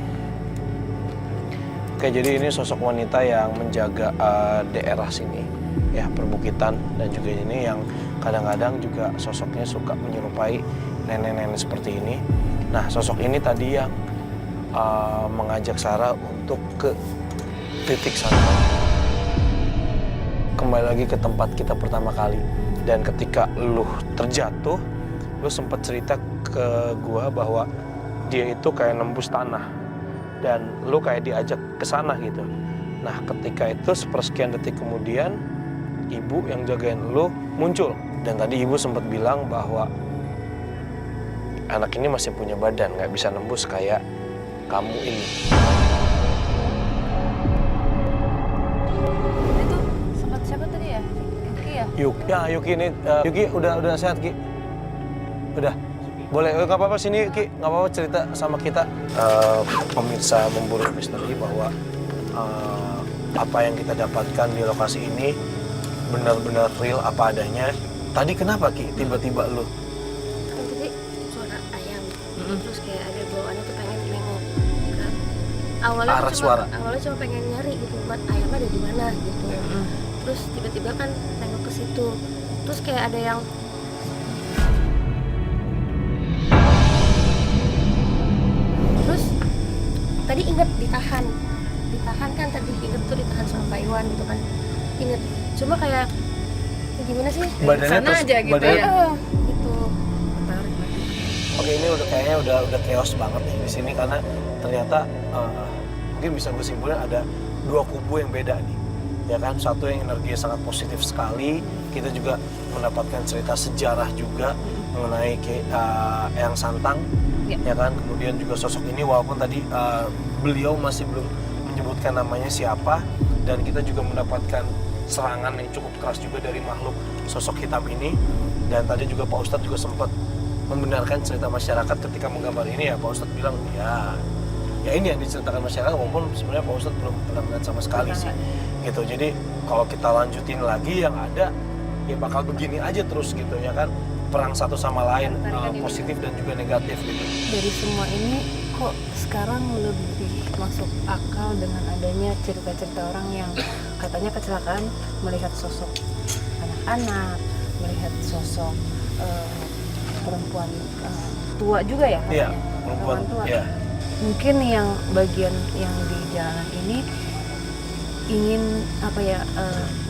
jadi ini sosok wanita yang menjaga daerah sini, ya, perbukitan, dan juga ini yang kadang-kadang juga sosoknya suka menyerupai nenek-nenek seperti ini. Nah, sosok ini tadi yang mengajak Sarah untuk ke titik sana. Kembali lagi ke tempat kita pertama kali. Dan ketika lu terjatuh, lu sempat cerita ke gua bahwa dia itu kayak nembus tanah. Dan lu kayak diajak ke sana gitu. Nah, ketika itu sepersekian detik kemudian, ibu yang jagain lu muncul. Dan tadi ibu sempat bilang bahwa anak ini masih punya badan, nggak bisa nembus kayak kamu ini.
Itu sempat siapa tadi ya? Yuki ya?
Yuki ini, Yuki udah sehat, Ki. Udah. Boleh, nggak apa-apa sini, Ki. Nggak apa-apa cerita sama kita. Pemirsa Memburu Misteri bahwa apa yang kita dapatkan di lokasi ini benar-benar real apa adanya. Tadi kenapa Ki tiba-tiba lu?
Kan tadi suara ayam, terus kayak ada bawaannya tuh pengen nengok kan. Awalnya cuma pengen nyari gitu, ayamnya ada di mana gitu. Terus tiba-tiba kan nengok ke situ, terus kayak ada yang terus tadi inget ditahan kan, tadi inget tuh ditahan sama Pak Iwan gitu kan, inget. Cuma kayak gimana sih?
Badannya
Sana
terus,
aja gitu
badannya,
ya.
Gitu.
Oke, ini udah kayaknya udah chaos banget nih di sini karena ternyata mungkin bisa gue simpulin ada dua kubu yang beda nih. Ya kan, satu yang energinya sangat positif sekali. Kita juga mendapatkan cerita sejarah juga mengenai Eyang Santang. Ya kan, kemudian juga sosok ini walaupun tadi beliau masih belum menyebutkan namanya siapa, dan kita juga mendapatkan serangan yang cukup keras juga dari makhluk sosok hitam ini. Dan tadi juga Pak Ustadz juga sempat membenarkan cerita masyarakat ketika menggambar ini ya. Pak Ustadz bilang ya ini yang diceritakan masyarakat, walaupun sebenarnya Pak Ustadz belum pernah melihat sama sekali sih gitu. Jadi kalau kita lanjutin lagi yang ada ya bakal begini aja terus gitu ya kan, perang satu sama lain, positif dan juga negatif gitu.
Dari semua ini kok sekarang lebih masuk akal dengan adanya cerita-cerita orang yang katanya kecelakaan, melihat sosok anak-anak, melihat sosok perempuan tua juga ya katanya.
Iya, perempuan
tua.
Iya.
Mungkin yang bagian yang di jalanan ini ingin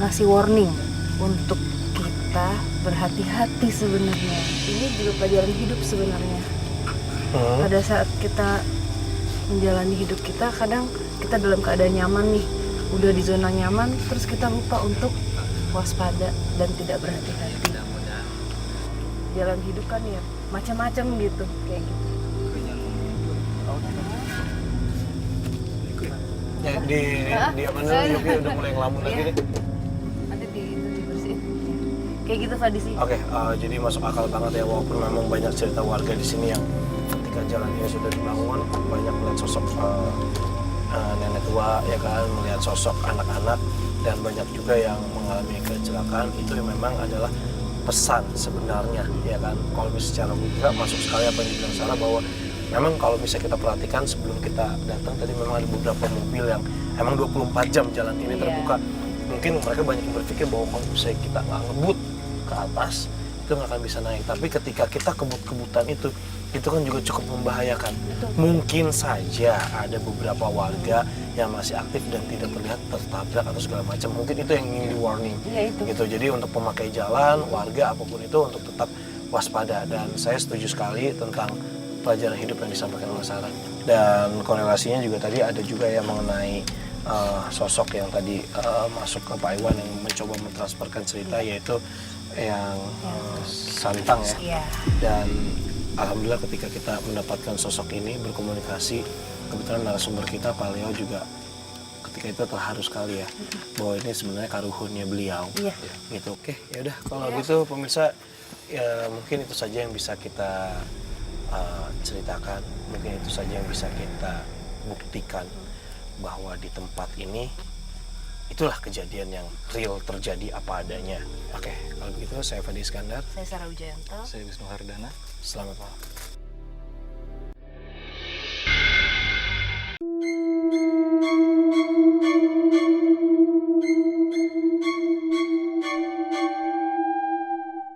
ngasih warning untuk kita berhati-hati sebenarnya. Ini juga pelajaran hidup sebenarnya. Pada saat kita menjalani hidup kita, kadang kita dalam keadaan nyaman nih, udah di zona nyaman, terus kita lupa untuk waspada dan tidak berhati-hati. Jalan hidup kan ya macam-macam gitu, kayak gitu.
Ya, di apa namanya, Yogi udah mulai ngelamun lagi nih.
Ada dibersihin. Kayak gitu Fadisi.
Oke, jadi masuk akal banget ya, walaupun memang banyak cerita warga di sini yang ketika jalannya sudah dibangun banyak melihat sosok nenek tua ya kan, melihat sosok anak-anak, dan banyak juga yang mengalami kecelakaan. Itu yang memang adalah pesan sebenarnya ya kan. Kalau misalnya secara logika masuk sekali apa yang dibilang Sarah, bahwa memang kalau misalnya kita perhatikan sebelum kita datang tadi memang ada beberapa mobil yang emang 24 jam jalan ini terbuka. Mungkin mereka banyak yang berpikir bahwa kalau misalnya kita nggak ngebut ke atas itu nggak akan bisa naik, tapi ketika kita kebut-kebutan itu kan juga cukup membahayakan. Mungkin saja ada beberapa warga yang masih aktif dan tidak terlihat tertabrak atau segala macam. Mungkin itu yang ingin di warning gitu. Jadi untuk pemakai jalan, warga apapun itu untuk tetap waspada. Dan saya setuju sekali tentang pelajaran hidup yang disampaikan oleh Sarah. Dan korelasinya juga tadi ada juga yang mengenai sosok yang tadi masuk ke Pak Iwan yang mencoba mentransferkan cerita, yaitu yang Santang ya. Dan alhamdulillah ketika kita mendapatkan sosok ini berkomunikasi, kebetulan narasumber kita Pak Leo juga ketika itu terharu sekali ya, bahwa ini sebenarnya karuhunnya beliau. Gitu. Oke, ya udah kalau gitu pemirsa, ya mungkin itu saja yang bisa kita ceritakan, mungkin itu saja yang bisa kita buktikan bahwa di tempat ini itulah kejadian yang real terjadi apa adanya. Oke, kalau begitu saya Fadi Iskandar.
Saya Sarah Wijayanto.
Saya Wisnu Hardana.
Selamat malam.